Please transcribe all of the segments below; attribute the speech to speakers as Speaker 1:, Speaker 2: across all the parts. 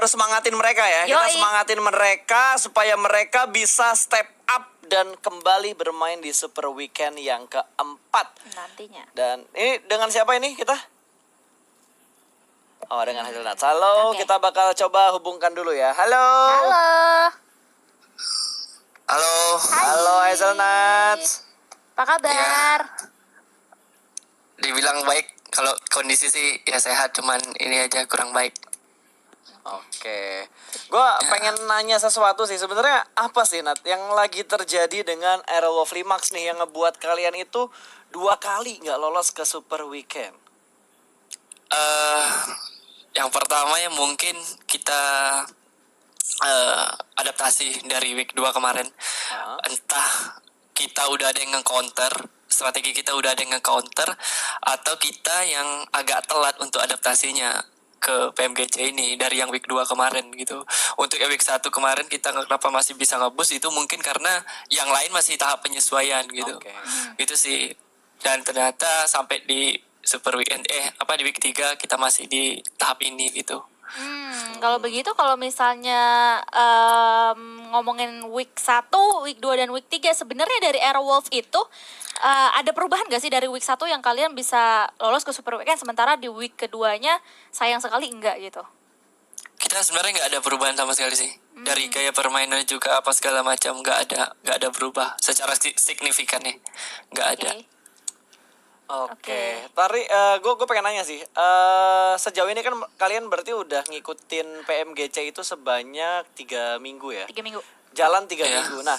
Speaker 1: harus semangatin mereka ya. Kita semangatin mereka supaya mereka bisa step up dan kembali bermain di Super Weekend yang keempat
Speaker 2: nantinya.
Speaker 1: Dan ini dengan siapa ini kita? Oh, dengan Hazelnuts. Halo, kita bakal coba hubungkan dulu ya. Halo. Halo Hazelnuts.
Speaker 2: Apa kabar?
Speaker 3: Ya, dibilang baik. Kalau kondisi sih ya sehat, cuman ini aja kurang baik.
Speaker 1: Oke, gue pengen nanya sesuatu sih. Sebenarnya apa sih Nat yang lagi terjadi dengan Aerowolf Limax nih yang ngebuat kalian itu 2 kali nggak lolos ke Super Weekend?
Speaker 3: Yang pertama ya mungkin kita adaptasi dari week 2 kemarin. Entah kita udah ada yang nge-counter, strategi kita udah ada yang nge-counter, atau kita yang agak telat untuk adaptasinya ke PMGC ini dari yang week 2 kemarin gitu. Untuk week 1 kemarin kita kenapa masih bisa nge-boost itu mungkin karena yang lain masih tahap penyesuaian gitu. Itu sih. Dan ternyata sampai di Super Weekend di week 3 kita masih di tahap ini gitu.
Speaker 2: Kalau begitu, kalau misalnya ngomongin week 1, week 2, dan week 3, sebenarnya dari Aerowolf itu ada perubahan gak sih dari week 1 yang kalian bisa lolos ke Super Weekend, sementara di week keduanya sayang sekali enggak gitu?
Speaker 3: Kita sebenarnya nggak ada perubahan sama sekali sih. Dari gaya permainan juga apa segala macam nggak ada berubah secara signifikan ya, nggak ada.
Speaker 1: Oke. Tari, gue pengen nanya sih. Sejauh ini kan kalian berarti udah ngikutin PMGC itu sebanyak 3 minggu ya?
Speaker 2: 3 minggu.
Speaker 1: Jalan 3 minggu. Nah,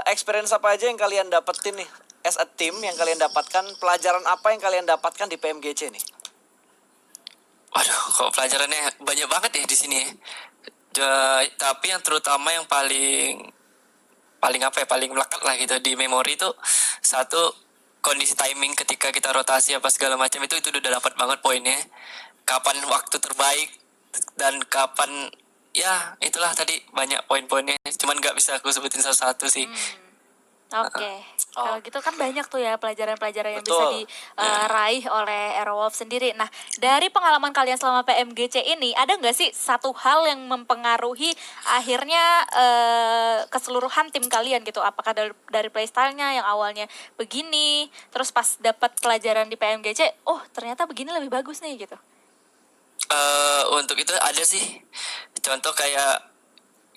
Speaker 1: experience apa aja yang kalian dapetin nih? As a team yang kalian dapatkan, pelajaran apa yang kalian dapatkan di PMGC nih?
Speaker 3: Waduh, kok pelajarannya banyak banget ya di sini ya. Tapi yang terutama yang paling melekat lah gitu di memori itu satu, kondisi timing ketika kita rotasi apa segala macam itu udah dapat banget poinnya. Kapan waktu terbaik dan kapan ya itulah tadi banyak poin-poinnya. Cuman nggak bisa aku sebutin satu-satu sih.
Speaker 2: Kalau gitu kan banyak tuh ya pelajaran-pelajaran yang bisa diraih oleh Aerowolf sendiri. Nah, dari pengalaman kalian selama PMGC ini, ada nggak sih satu hal yang mempengaruhi akhirnya keseluruhan tim kalian gitu? Apakah dari playstyle-nya yang awalnya begini, terus pas dapat pelajaran di PMGC, oh ternyata begini lebih bagus nih gitu?
Speaker 3: Untuk itu ada sih. Contoh kayak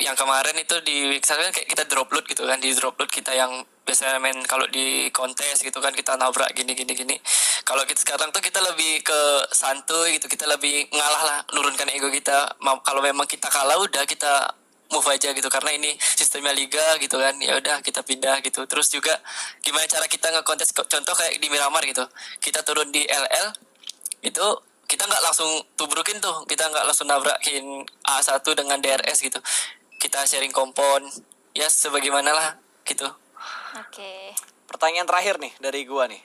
Speaker 3: yang kemarin itu di week 1 kan kayak kita drop load gitu kan. Di drop load kita yang biasanya main kalau di kontes gitu kan kita nabrak gini. Kalau kita sekarang tuh kita lebih ke santuy gitu. Kita lebih ngalah lah, nurunkan ego kita. Kalau memang kita kalah udah kita move aja gitu, karena ini sistemnya liga gitu kan. Ya udah kita pindah gitu. Terus juga gimana cara kita ngekontes, contoh kayak di Miramar gitu. Kita turun di LL itu kita nggak langsung tubrukin tuh, kita nggak langsung nabrakin A1 dengan DRS gitu. Kita sharing kompon, ya sebagaimana lah gitu.
Speaker 1: Pertanyaan terakhir nih dari gua nih.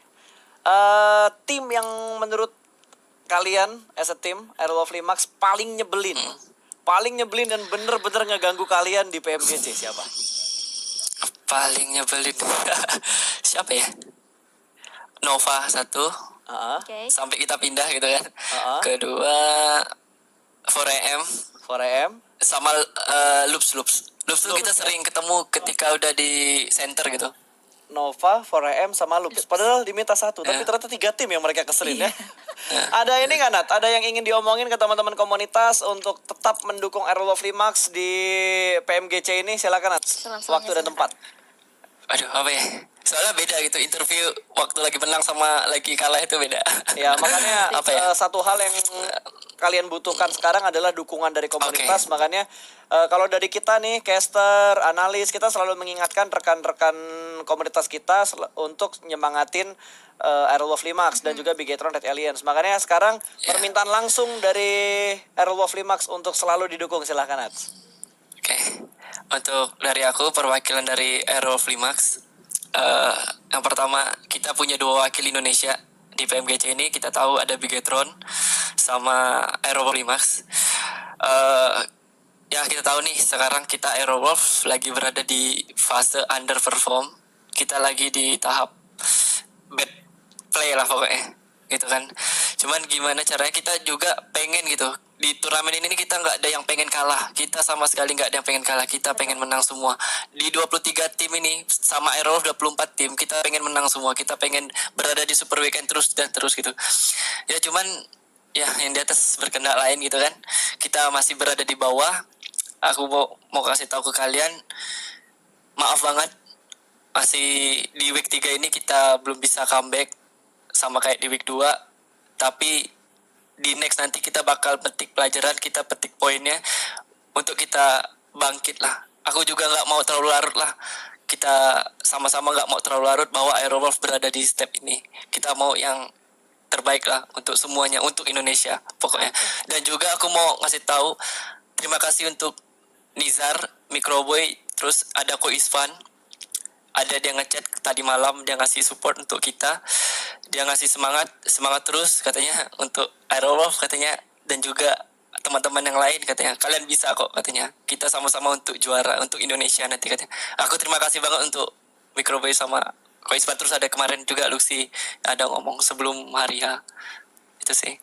Speaker 1: Tim yang menurut kalian as a team Aerowolf Limax paling nyebelin dan bener-bener ngeganggu kalian di PMGC siapa?
Speaker 3: Paling nyebelin siapa ya? Nova 1. Sampai kita pindah gitu kan. Kedua 4AM sama Loops tuh kita sering ketemu ketika udah di center gitu.
Speaker 1: Nova, 4AM sama Loops. Padahal diminta 1, tapi ternyata 3 tim yang mereka keselin ya. Ada ini nggak Nat? Ada yang ingin diomongin ke teman-teman komunitas untuk tetap mendukung Aerowolf Limax di PMGC ini? Silakan Nat. Waktu dan tempat.
Speaker 3: Aduh, apa ya? Soalnya beda gitu, interview waktu lagi menang sama lagi kalah itu beda.
Speaker 1: Ya, makanya satu hal yang kalian butuhkan sekarang adalah dukungan dari komunitas. Makanya kalau dari kita nih, caster, analis, kita selalu mengingatkan rekan-rekan komunitas kita untuk nyemangatin Aerowolf Limax dan juga Bigetron Red Aliens. Makanya sekarang permintaan langsung dari Aerowolf Limax untuk selalu didukung. Silahkan Nat.
Speaker 3: Untuk dari aku, perwakilan dari Aerowolf Limax, yang pertama kita punya 2 wakil Indonesia di PMGC ini. Kita tahu ada Bigetron sama Aerowolf Limax. Ya kita tahu nih sekarang kita Aerowolf lagi berada di fase underperform. Kita lagi di tahap bad play lah pokoknya gitu kan. Cuman gimana caranya kita juga pengen gitu. Di turnamen ini kita nggak ada yang pengen kalah. Kita sama sekali nggak ada yang pengen kalah. Kita pengen menang semua. Di 23 tim ini sama Aerowolf 24 tim, kita pengen menang semua. Kita pengen berada di Super Weekend terus dan terus gitu. Ya cuman ya yang di atas berkendak lain gitu kan. Kita masih berada di bawah. Aku mau kasih tahu ke kalian, maaf banget masih di week 3 ini kita belum bisa comeback sama kayak di week 2. Tapi di next nanti kita bakal petik pelajaran, kita petik poinnya untuk kita bangkit lah. Aku juga nggak mau terlalu larut lah. Kita sama-sama nggak mau terlalu larut bahwa Aerowolf berada di step ini. Kita mau yang terbaik lah untuk semuanya, untuk Indonesia pokoknya. Dan juga aku mau ngasih tahu terima kasih untuk Nizar, Microboy, terus ada Ko Isvan. Ada dia ngechat tadi malam, dia ngasih support untuk kita. Dia ngasih semangat terus katanya untuk Aerowolf katanya, dan juga teman-teman yang lain katanya. Kalian bisa kok katanya. Kita sama-sama untuk juara untuk Indonesia nanti katanya. Aku terima kasih banget untuk Microboy sama Ko Isvan, terus ada kemarin juga Lucy ada ngomong sebelum hari ya. Itu sih.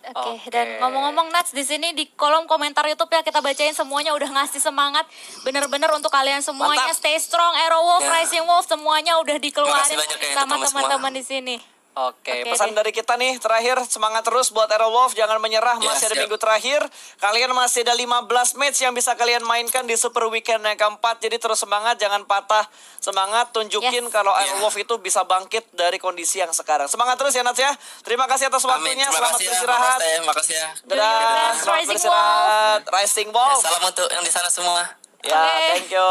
Speaker 2: Oke, dan ngomong-ngomong Nats, di sini di kolom komentar YouTube ya kita bacain semuanya udah ngasih semangat bener-bener untuk kalian semuanya.
Speaker 1: Mantap.
Speaker 2: Stay strong, Aerowolf,
Speaker 3: Ya.
Speaker 2: Rising Wolf semuanya udah dikeluarin
Speaker 3: Makasih banyak ya
Speaker 2: sama
Speaker 3: untuk
Speaker 2: teman-teman
Speaker 3: semua.
Speaker 2: di sini.
Speaker 1: Oke,
Speaker 2: Oke
Speaker 1: pesan
Speaker 2: deh.
Speaker 1: dari kita nih terakhir, semangat terus buat Aerowolf, jangan menyerah,
Speaker 3: Ya,
Speaker 1: masih ada
Speaker 3: siap.
Speaker 1: minggu terakhir. Kalian masih ada 15 match yang bisa kalian mainkan di Super Weekend yang keempat. Jadi terus semangat, jangan patah semangat, tunjukin
Speaker 2: Yes.
Speaker 1: kalau
Speaker 3: Ya.
Speaker 1: Aerowolf itu bisa bangkit dari kondisi yang sekarang. Semangat terus ya Nats ya. Terima kasih atas
Speaker 3: Amin.
Speaker 1: waktunya,
Speaker 3: Terima
Speaker 1: selamat
Speaker 3: kasih ya.
Speaker 1: beristirahat.
Speaker 3: Makasih ya.
Speaker 2: Do your
Speaker 1: Dadah,
Speaker 2: best,
Speaker 1: selamat
Speaker 2: Rising
Speaker 1: beristirahat. Rising Wolf.
Speaker 3: Salam untuk yang di sana semua.
Speaker 1: Ya,
Speaker 2: Oke.
Speaker 1: thank you.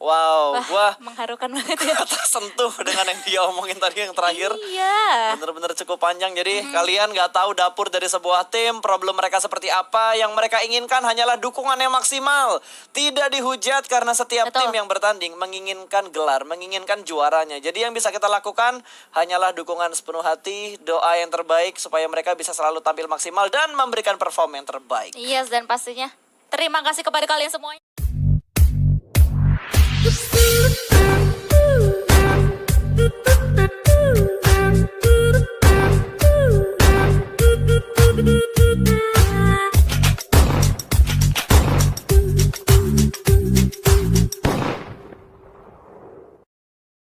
Speaker 1: Wow,
Speaker 2: Wah,
Speaker 1: gua
Speaker 2: mengharukan banget ya.
Speaker 1: tersentuh dengan yang dia omongin tadi yang terakhir.
Speaker 2: Iya.
Speaker 1: Bener-bener cukup panjang. Jadi kalian nggak tahu dapur dari sebuah tim, problem mereka seperti apa. Yang mereka inginkan hanyalah dukungan yang maksimal. Tidak dihujat karena setiap
Speaker 2: Betul.
Speaker 1: tim yang bertanding menginginkan gelar, menginginkan juaranya. Jadi yang bisa kita lakukan hanyalah dukungan sepenuh hati, doa yang terbaik supaya mereka bisa selalu tampil maksimal dan memberikan perform yang terbaik.
Speaker 2: Yes, dan pastinya terima kasih kepada kalian semuanya.